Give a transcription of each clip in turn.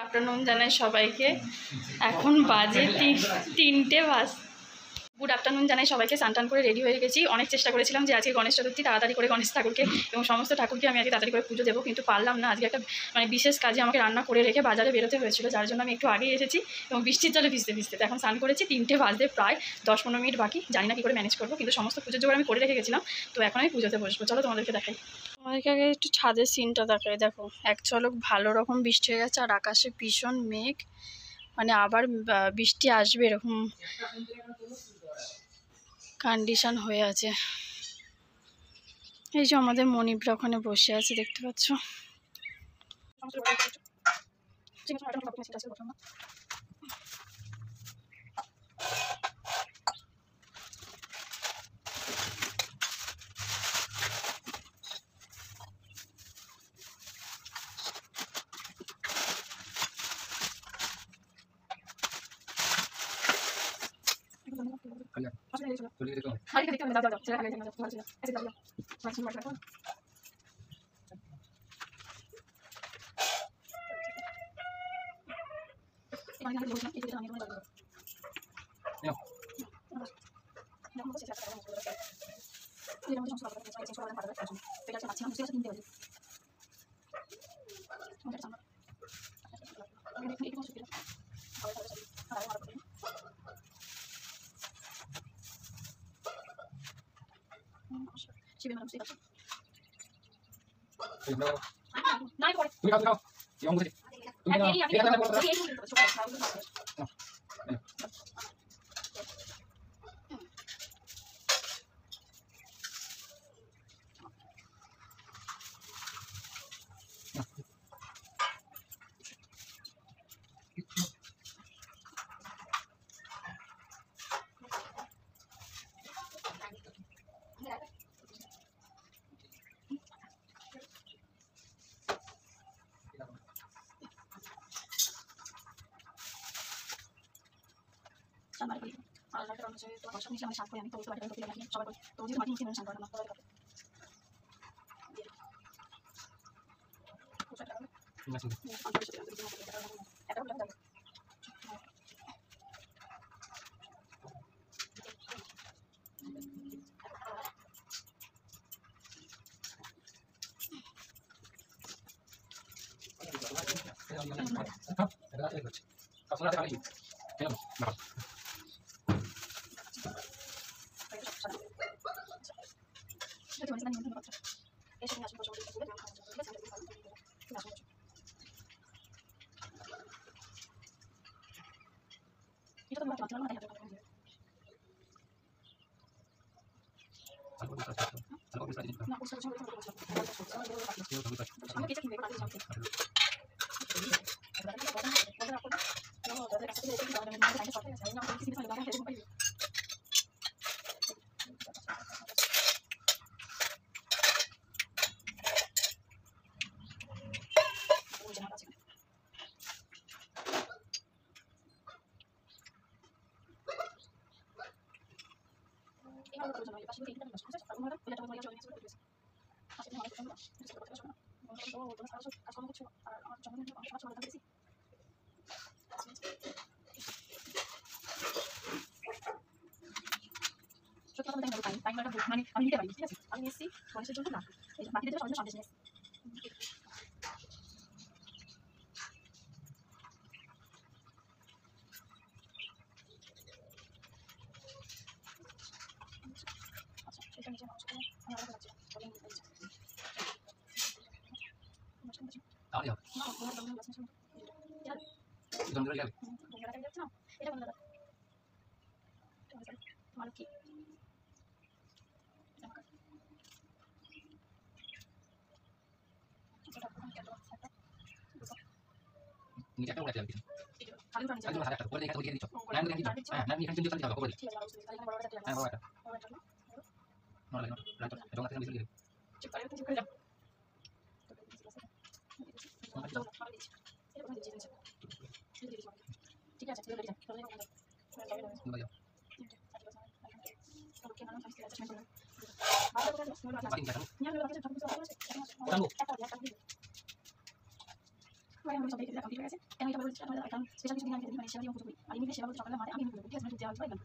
Afternoon জানাই সবাইকে। এখন বাজে 3টে বাজ। গুড আফটারনুন জানাই সবাইকে। স্নান করে রেডি হয়ে গেছি। অনেক চেষ্টা করেছিলাম যে আজকে গণেশ চতুর্থী, তাড়াতাড়ি করে গণেশ ঠাকুরকে এবং সমস্ত ঠাকুরকে আমি আজকে তাড়াতাড়ি করে পুজো দেবো, কিন্তু পারলাম না। আজকে একটা বিশেষ কাজে আমাকে রান্না করে রেখে বাজারে বেরোতে হয়েছিল, যার জন্য আমি একটু আগেই এসেছি এবং বৃষ্টির জলে ভিজতে ভিজতে এখন স্নান করেছি। 3টে বাজতে প্রায় 10-15 মিনিট বাকি। জানি না কী করে ম্যানেজ করবো, কিন্তু সমস্ত পুজোর জোগাড় আমি করে রেখে গেছিলাম। তো এখন আমি পুজোতে বসবো। চলো তোমাদেরকে দেখাই। আমাদেরকে আগে একটু ছাদের সিনটা দেখাই। দেখো, এক ঝলক ভালো রকম বৃষ্টি হয়ে গেছে আর আকাশে ভীষণ মেঘ, আবার বৃষ্টি আসবে এরকম কন্ডিশন হয়ে আছে। এই যে আমাদের মনিবরা ওখানে বসে আছে, দেখতে পাচ্ছ। আমি নিতে পারি, ঠিক আছে? আমি এসেছি গণেশের জন্য না, এই যে বাকিদের জন্য সন্দেশ নিয়ে হচ্ছে আপনাদের একটা স্পেশাল কিছু দিন আমি মানে সেবা দিয়ে পুজো করি আর এমনিতে সেবা করতে সকালে মানে আমি পুজো করি, ঠিক আছে? দেওয়া হচ্ছে একদম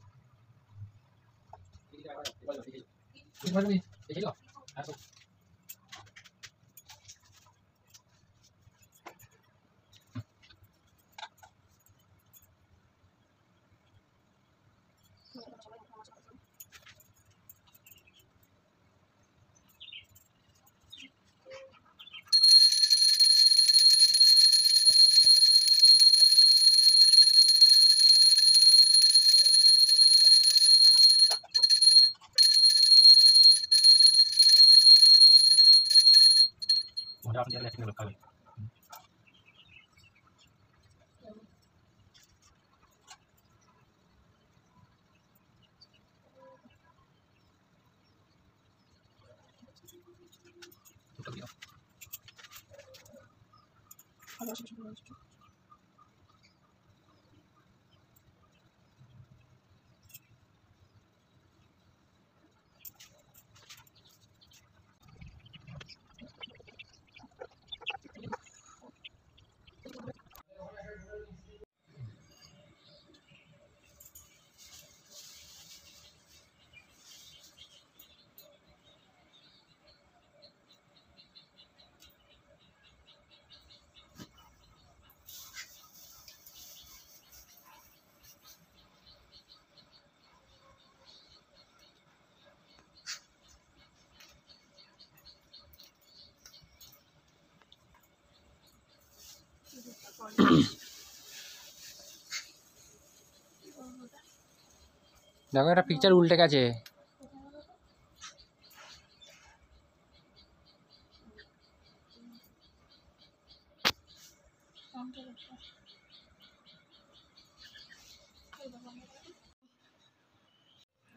দেখো একটা পিকচার উল্টে গেছে।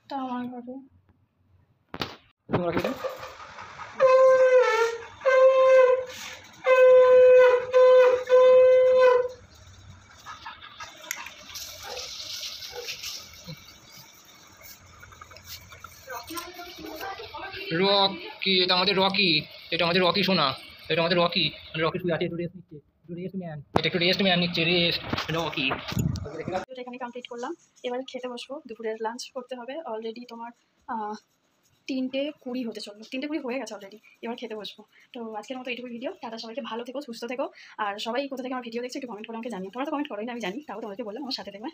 তা আমার ঘরে রকি, এটা আমাদের রকি, এটা আমাদের রকি সোনা, এটা আমাদের রকি। রকি শুয়ে আছে, একটু রেস্ট নিচ্ছে, একটু রেস্ট ম্যান, এটা একটু রেস্ট ম্যান নিচ্ছে, রেস্ট রকি। ভিডিওটা এখানে কমপ্লিট করলাম। এবার খেতে বসবো, দুপুরের লাঞ্চ করতে হবে। অলরেডি তোমার 3:20 হতে চললো, 3:20 হয়ে গেছে অলরেডি। এবার খেতে বসবো। তো আজকের মতো এইটুকু ভিডিও। টাটা, সবাইকে ভালো থেকো, সুস্থ থেকো। আর সবাই কোথা থেকে আমার ভিডিও দেখছো একটু কমেন্ট করে আমাকে জানিও। তোমরা তো কমেন্ট করোই না আমি জানি, তাও তোমাদেরকে বললাম আমার সাথে দেখবে।